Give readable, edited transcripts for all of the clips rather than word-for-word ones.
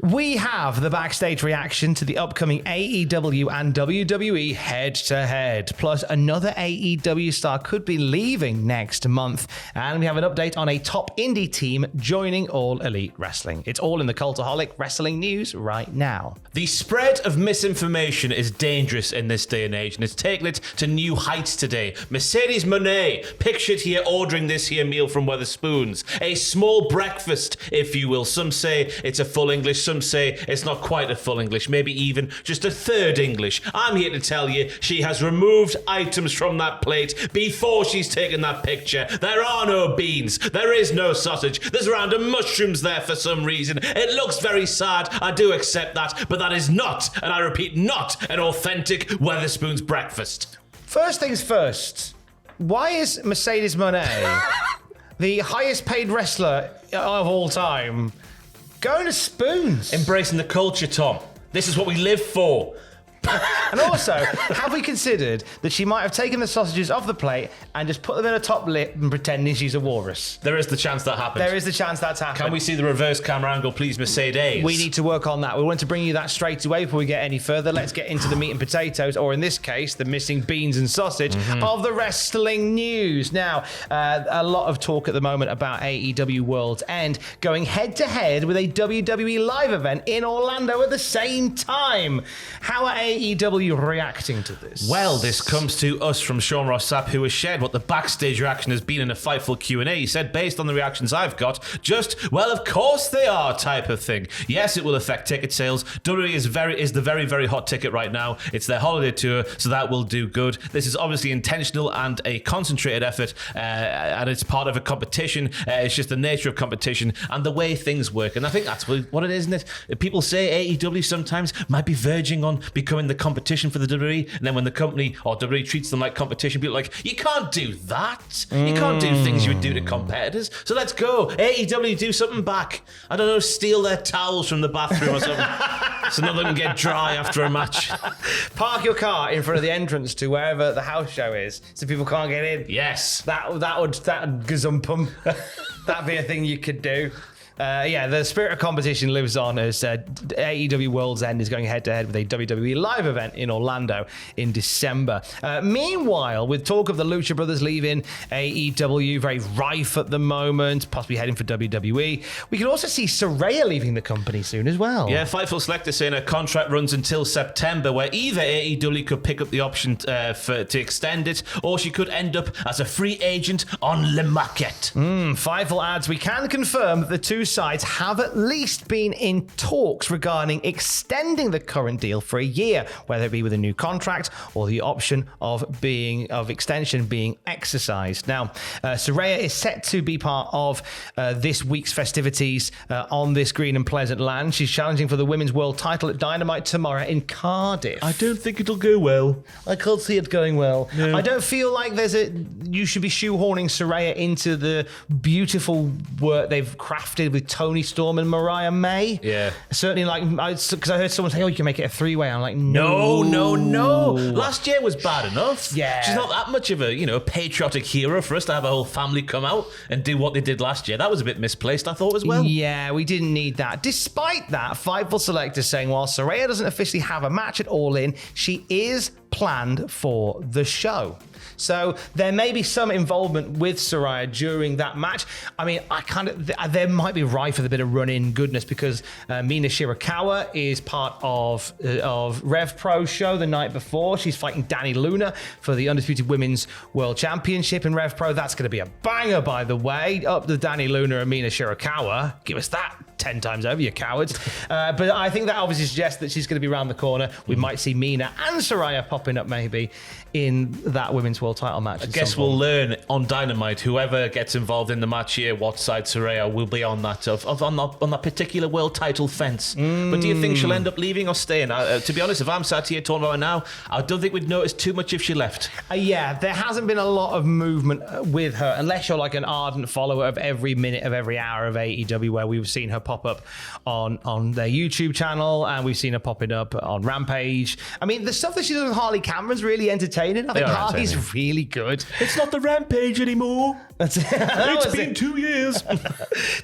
We have the backstage reaction to the upcoming AEW and WWE head-to-head. Plus, another AEW star could be leaving next month. And we have an update on a top indie team joining All Elite Wrestling. It's all in the Cultaholic Wrestling News right now. The spread of misinformation is dangerous in this day and age, and it's taken it to new heights today. Mercedes Mone, pictured here ordering this here meal from Wetherspoons. A small breakfast, if you will. Some say it's a full English, some say it's not quite a full English, maybe even just a third English. I'm here to tell you she has removed items from that plate before she's taken that picture. There are no beans, there is no sausage, there's random mushrooms there for some reason. It looks very sad, I do accept that, but that is not, and I repeat, not an authentic Wetherspoons breakfast. First things first, why is Mercedes Moné, the highest paid wrestler of all time, going to Spoons? Embracing the culture, Tom. This is what we live for. And also, have we considered that she might have taken the sausages off the plate and just put them in a top lip and pretending she's a walrus? There is the chance that happened. There is the chance that's happened. Can we see the reverse camera angle, please, Mercedes? We need to work on that. We want to bring you that straight away before we get any further. Let's get into the meat and potatoes, or in this case, the missing beans and sausage of the wrestling news. Now, a lot of talk at the moment about AEW World's End going head-to-head with a WWE live event in Orlando at the same time. How are AEW reacting to this? Well, this comes to us from Sean Ross Sapp, who has shared what the backstage reaction has been in a Fightful Q&A. He said, based on the reactions I've got, just, well, of course they are type of thing. Yes, it will affect ticket sales. WWE is the very, very hot ticket right now. It's their holiday tour, so that will do good. This is obviously intentional and a concentrated effort, and it's part of a competition. It's just the nature of competition and the way things work. And I think that's what it is, isn't it? People say AEW sometimes might be verging on becoming the competition for the WWE, and then when the company or WWE treats them like competition, people are like, you can't do that. You can't do things you would do to competitors. So let's go. AEW, do something back. I don't know, steal their towels from the bathroom or something so none of them get dry after a match. Park your car in front of the entrance to wherever the house show is so people can't get in. Yes. That would gazumpum. That'd be a thing you could do. The spirit of competition lives on as AEW World's End is going head-to-head with a WWE live event in Orlando in December. Meanwhile, with talk of the Lucha Brothers leaving AEW very rife at the moment, possibly heading for WWE, we can also see Sera leaving the company soon as well. Yeah, Fightful Selector saying her contract runs until September, where either AEW could pick up the option to extend it, or she could end up as a free agent on Le Market. Fightful adds, we can confirm that the two sides have at least been in talks regarding extending the current deal for a year, whether it be with a new contract or the option of extension being exercised. Now, Saraya is set to be part of this week's festivities on this green and pleasant land. She's challenging for the Women's World title at Dynamite tomorrow in Cardiff. I don't think it'll go well. I can't see it going well. No. I don't feel like you should be shoehorning Saraya into the beautiful work they've crafted with Tony Storm and Mariah May. Yeah. Certainly, because I heard someone say, oh, you can make it a three-way. I'm like, no. Last year was bad enough. Yeah. She's not that much of a, patriotic hero for us to have a whole family come out and do what they did last year. That was a bit misplaced, I thought, as well. Yeah, we didn't need that. Despite that, Fightful Select is saying, while Saraya doesn't officially have a match at All In, she is planned for the show. So there may be some involvement with Saraya during that match. I mean, there might be rife with a bit of run-in goodness because Mina Shirakawa is part of Rev Pro show the night before. She's fighting Dani Luna for the Undisputed Women's World Championship in Rev Pro. That's going to be a banger, by the way. Up to Dani Luna and Mina Shirakawa. Give us that 10 times over, you cowards. But I think that obviously suggests that she's going to be around the corner. We might see Mina and Saraya popping up maybe in that Women's World title match. I guess we'll learn on Dynamite, whoever gets involved in the match here, what side Saraya will be on that on that particular world title fence. But do you think she'll end up leaving or staying? To be honest, if I'm sat here talking about her now, I don't think we'd notice too much if she left. Yeah, there hasn't been a lot of movement with her, unless you're like an ardent follower of every minute of every hour of AEW, where we've seen her pop up on their YouTube channel, and we've seen her popping up on Rampage. I mean, the stuff that she does with Harley Cameron's really entertaining. I think Harley's really good. It's not the Rampage anymore. It's been 2 years.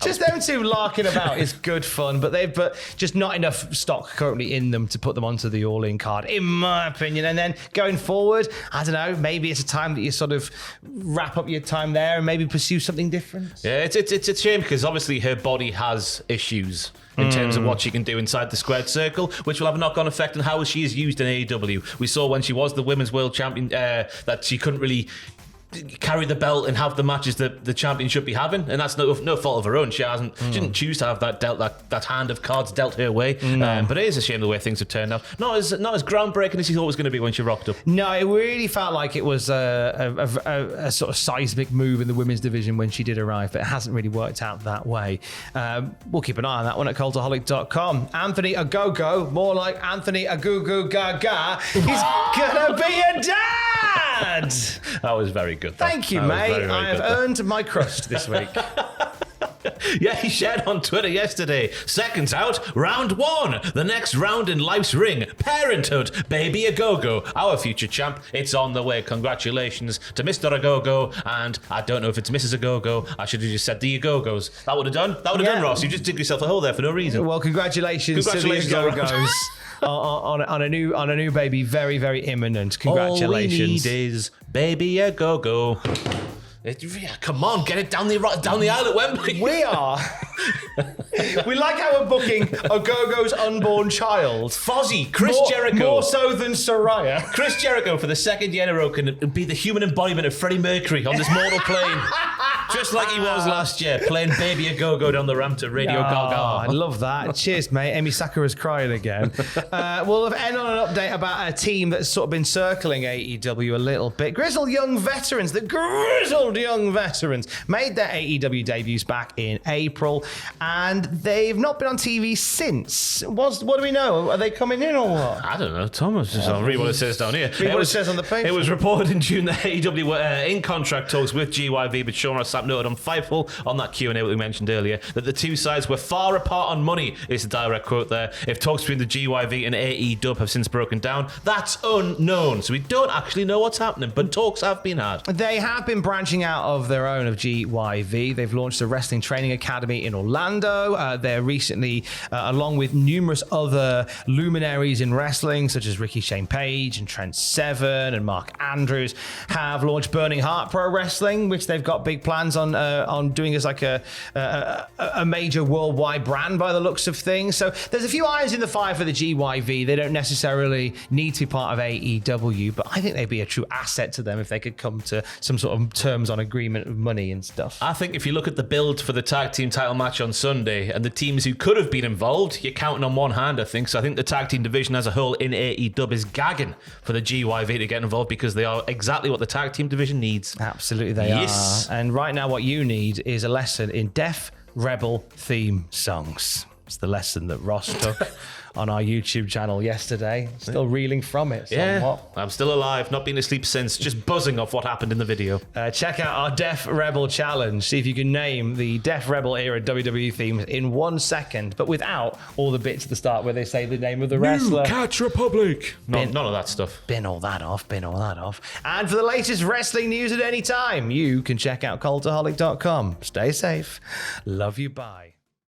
Just them two larking about is good fun, but just not enough stock currently in them to put them onto the All In card, in my opinion. And then going forward, I don't know, maybe it's a time that you sort of wrap up your time there and maybe pursue something different. Yeah, it's a shame because obviously her body has issues in terms of what she can do inside the squared circle, which will have a knock-on effect on how she is used in AEW. We saw when she was the Women's World Champion that she couldn't really carry the belt and have the matches that the champion should be having, and that's no fault of her own. She didn't choose to have that hand of cards dealt her way. But it is a shame the way things have turned out. Not as groundbreaking as she thought it was going to be when she rocked up. No, it really felt like it was a sort of seismic move in the women's division when she did arrive, but it hasn't really worked out that way. We'll keep an eye on that one at Cultaholic.com. Anthony Agogo, more like Anthony Agugu Gaga, he's gonna be a dad. That was very good. Thank you, mate. Very, very I have earned my crust this week. Yeah, he shared on Twitter yesterday. Seconds out, round 1. The next round in life's ring. Parenthood, baby Agogo. Our future champ. It's on the way. Congratulations to Mr. Agogo. And I don't know if it's Mrs. Agogo. I should have just said the Agogos. That would have done. Done, Ross. You just dig yourself a hole there for no reason. Well, congratulations to the Agogos. on a new baby, very, very imminent. Congratulations. All we need is baby Agogo. Come on, get it down the aisle at Wembley. We are. We like how we're booking Agogo's unborn child. Fozzy, Chris Jericho. More so than Soraya. Chris Jericho, for the second year in a row, can be the human embodiment of Freddie Mercury on this mortal plane. Just like he was last year, playing baby Agogo down the ramp to Radio Gaga. I love that. Cheers, mate. Amy Sakura's crying again. We'll end on an update about a team that's sort of been circling AEW a little bit. Grizzled Young Veterans, the Grizzled Young Veterans, made their AEW debuts back in April, and they've not been on TV since. What do we know? Are they coming in or what? I don't know. Thomas, I'll read what it says down here. Read what it says on the page. It was reported in June that AEW were in contract talks with GYV, but Sean Ross Sapp noted on Fightful, on that Q&A that we mentioned earlier, that the two sides were far apart on money. It's a direct quote there. If talks between the GYV and AEW have since broken down, that's unknown. So we don't actually know what's happening, but talks have been had. They have been branching out of their own, of GYV. They've launched a wrestling training academy in Orlando. They're recently, along with numerous other luminaries in wrestling, such as Ricky Shane Page and Trent Seven and Mark Andrews, have launched Burning Heart Pro Wrestling, which they've got big plans on doing as like a major worldwide brand by the looks of things. So there's a few irons in the fire for the GYV. They don't necessarily need to be part of AEW, but I think they'd be a true asset to them if they could come to some sort of terms on agreement of money and stuff. I think if you look at the build for the tag team title match on Sunday and the teams who could have been involved, you're counting on one hand, I think. So I think the tag team division as a whole in AEW is gagging for the GYV to get involved because they are exactly what the tag team division needs. Absolutely they are. And right now what you need is a lesson in Def Rebel theme songs. It's the lesson that Ross took on our YouTube channel yesterday. Still reeling from it somewhat. Yeah, I'm still alive, not been asleep since, just buzzing off what happened in the video. Check out our Def Rebel challenge. See if you can name the Def Rebel era WWE themes in 1 second, but without all the bits at the start where they say the name of the wrestler. New Catch Republic. None of that stuff. Bin all that off. And for the latest wrestling news at any time, you can check out Cultaholic.com. Stay safe. Love you. Bye.